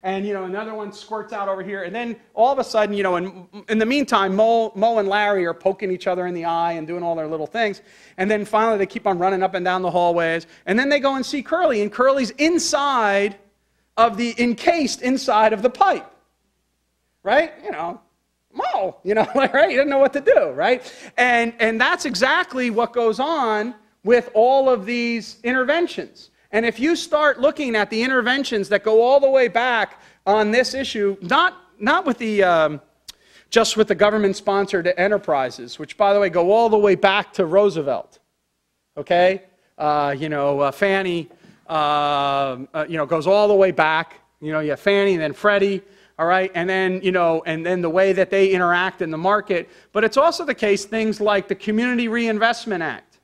and, you know, another one squirts out over here. And then all of a sudden, you know, in the meantime, Mo and Larry are poking each other in the eye and doing all their little things. And then finally, they keep on running up and down the hallways. And then they go and see Curly, and Curly's inside of the, encased inside of the pipe. Right? You know, Mo, you know, right? He doesn't know what to do, right? And that's exactly what goes on with all of these interventions. And if you start looking at the interventions that go all the way back on this issue, not with the, just with the government-sponsored enterprises, which, by the way, go all the way back to Roosevelt, okay? You know, Fannie, you know, goes all the way back. You know, you have Fannie and then Freddie, all right? And then, you know, and then the way that they interact in the market. But it's also the case, things like the Community Reinvestment Act,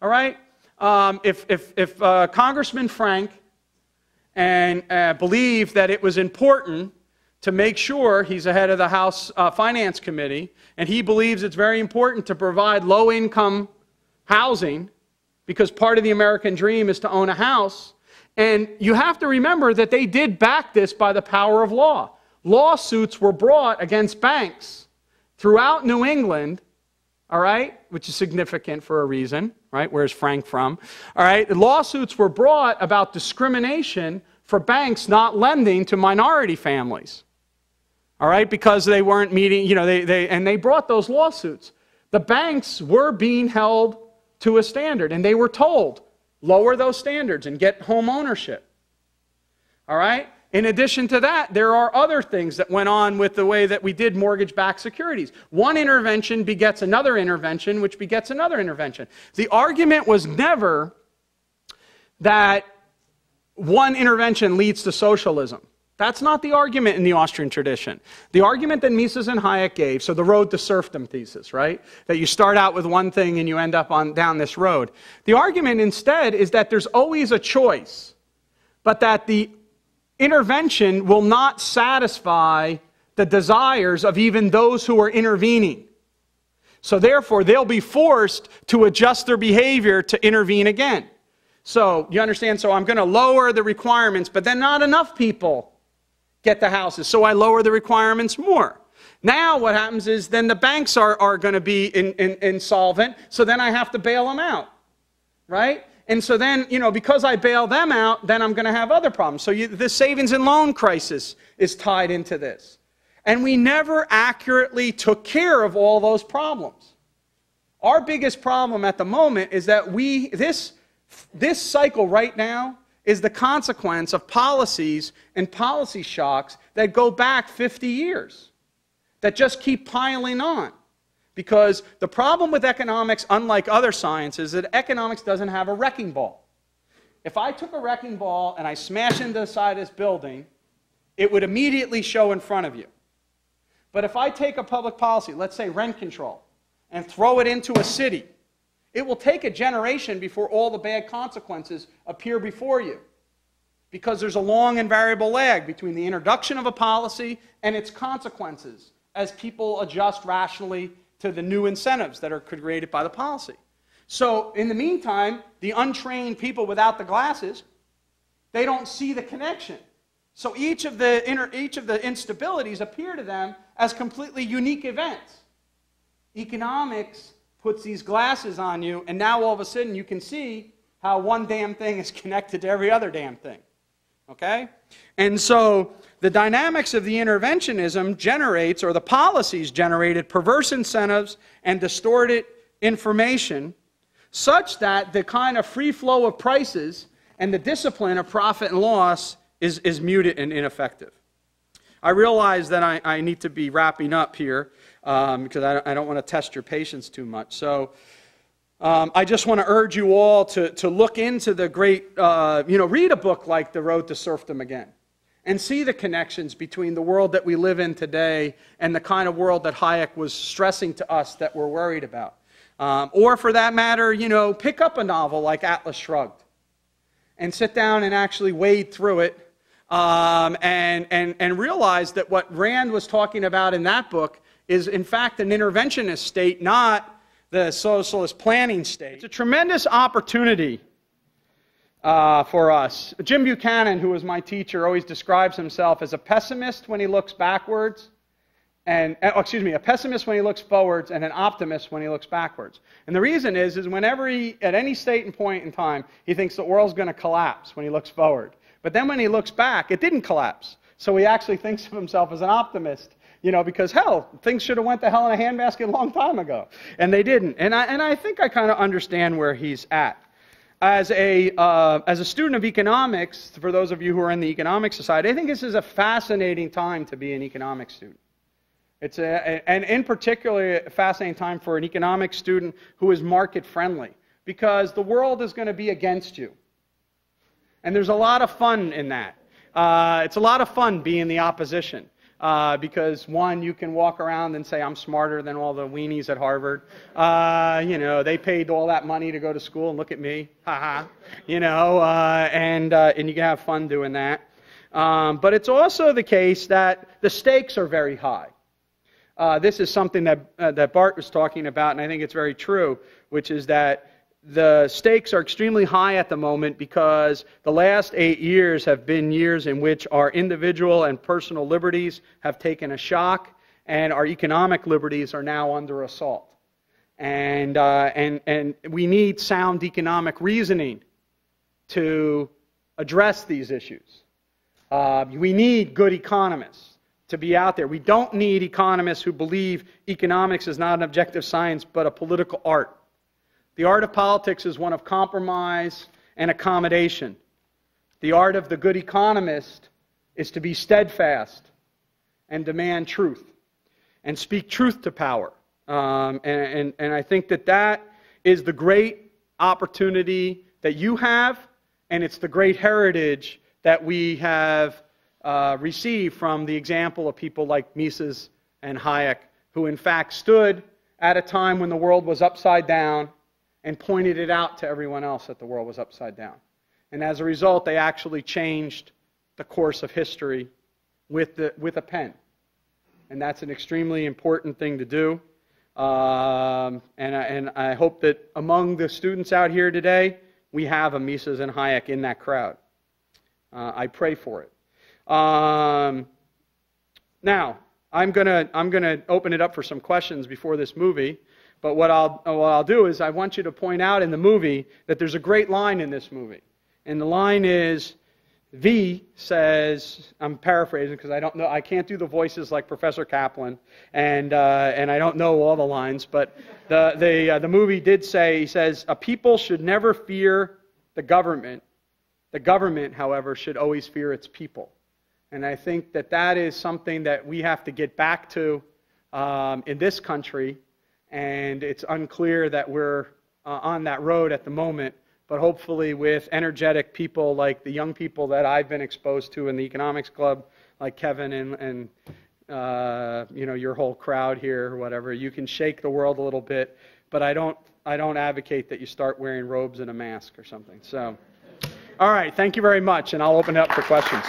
all right? If Congressman Frank believed that it was important to make sure, he's the head of the House Finance Committee, and he believes it's very important to provide low-income housing because part of the American dream is to own a house. And you have to remember that they did back this by the power of law. Lawsuits were brought against banks throughout New England, all right, which is significant for a reason, right? Where's Frank from? All right, the lawsuits were brought about discrimination for banks not lending to minority families, all right, because they weren't meeting, you know, they brought those lawsuits. The banks were being held to a standard, and they were told, lower those standards and get home ownership, all right? In addition to that, there are other things that went on with the way that we did mortgage-backed securities. One intervention begets another intervention, which begets another intervention. The argument was never that one intervention leads to socialism. That's not the argument in the Austrian tradition. The argument that Mises and Hayek gave, so the road to serfdom thesis, right? That you start out with one thing and you end up down this road. The argument instead is that there's always a choice, but that the intervention will not satisfy the desires of even those who are intervening. So therefore, they'll be forced to adjust their behavior to intervene again. So, you understand? So I'm going to lower the requirements, but then not enough people get the houses, so I lower the requirements more. Now what happens is then the banks are going to be insolvent, so then I have to bail them out, right? And so then, you know, because I bail them out, then I'm going to have other problems. So the savings and loan crisis is tied into this. And we never accurately took care of all those problems. Our biggest problem at the moment is that this cycle right now is the consequence of policies and policy shocks that go back 50 years, that just keep piling on. Because the problem with economics, unlike other sciences, is that economics doesn't have a wrecking ball. If I took a wrecking ball and I smashed into the side of this building, it would immediately show in front of you. But if I take a public policy, let's say rent control, and throw it into a city, it will take a generation before all the bad consequences appear before you. Because there's a long and variable lag between the introduction of a policy and its consequences as people adjust rationally to the new incentives that are created by the policy. So in the meantime, the untrained people without the glasses, they don't see the connection. So each of the instabilities appear to them as completely unique events. Economics puts these glasses on you, and now all of a sudden you can see how one damn thing is connected to every other damn thing. Okay? And so the dynamics of the interventionism generates, or the policies generated, perverse incentives and distorted information such that the kind of free flow of prices and the discipline of profit and loss is muted and ineffective. I realize that I need to be wrapping up here because I don't want to test your patience too much. So I just want to urge you all to look into the great, read a book like The Road to Serfdom again and see the connections between the world that we live in today and the kind of world that Hayek was stressing to us that we're worried about. Or for that matter, pick up a novel like Atlas Shrugged and sit down and actually wade through it and realize that what Rand was talking about in that book is in fact an interventionist state, not the socialist planning state. It's a tremendous opportunity for us. Jim Buchanan, who was my teacher, always describes himself as a pessimist when he looks backwards, and a pessimist when he looks forwards, and an optimist when he looks backwards. And the reason is whenever he, at any state and point in time, he thinks the world's going to collapse when he looks forward. But then when he looks back, it didn't collapse. So he actually thinks of himself as an optimist, because hell, things should have went to hell in a handbasket a long time ago, and they didn't. And I think I kind of understand where he's at. As a student of economics, for those of you who are in the Economic Society, I think this is a fascinating time to be an economics student. It's and in particular, a fascinating time for an economics student who is market-friendly, because the world is going to be against you. And there's a lot of fun in that. It's a lot of fun being the opposition. Because one, you can walk around and say, I'm smarter than all the weenies at Harvard. They paid all that money to go to school, and look at me, haha. And you can have fun doing that. But it's also the case that the stakes are very high. This is something that Bart was talking about, and I think it's very true, which is that the stakes are extremely high at the moment because the last 8 years have been years in which our individual and personal liberties have taken a shock, and our economic liberties are now under assault. And we need sound economic reasoning to address these issues. We need good economists to be out there. We don't need economists who believe economics is not an objective science but a political art. The art of politics is one of compromise and accommodation. The art of the good economist is to be steadfast and demand truth and speak truth to power. And I think that is the great opportunity that you have, and it's the great heritage that we have received from the example of people like Mises and Hayek, who in fact stood at a time when the world was upside down and pointed it out to everyone else that the world was upside down. And as a result, they actually changed the course of history with a pen. And that's an extremely important thing to do. And I hope that among the students out here today, we have a Mises and Hayek in that crowd. I pray for it. Now, I'm gonna open it up for some questions before this movie. But what I'll do is I want you to point out in the movie that there's a great line in this movie. And the line is, V says, I'm paraphrasing because I can't do the voices like Professor Kaplan, and I don't know all the lines, but the movie did say, he says, a people should never fear the government. The government, however, should always fear its people. And I think that is something that we have to get back to in this country. And it's unclear that we're on that road at the moment, but hopefully with energetic people like the young people that I've been exposed to in the economics club, like Kevin and your whole crowd here or whatever, you can shake the world a little bit. But I don't advocate that you start wearing robes and a mask or something. So, all right, thank you very much, and I'll open it up for questions.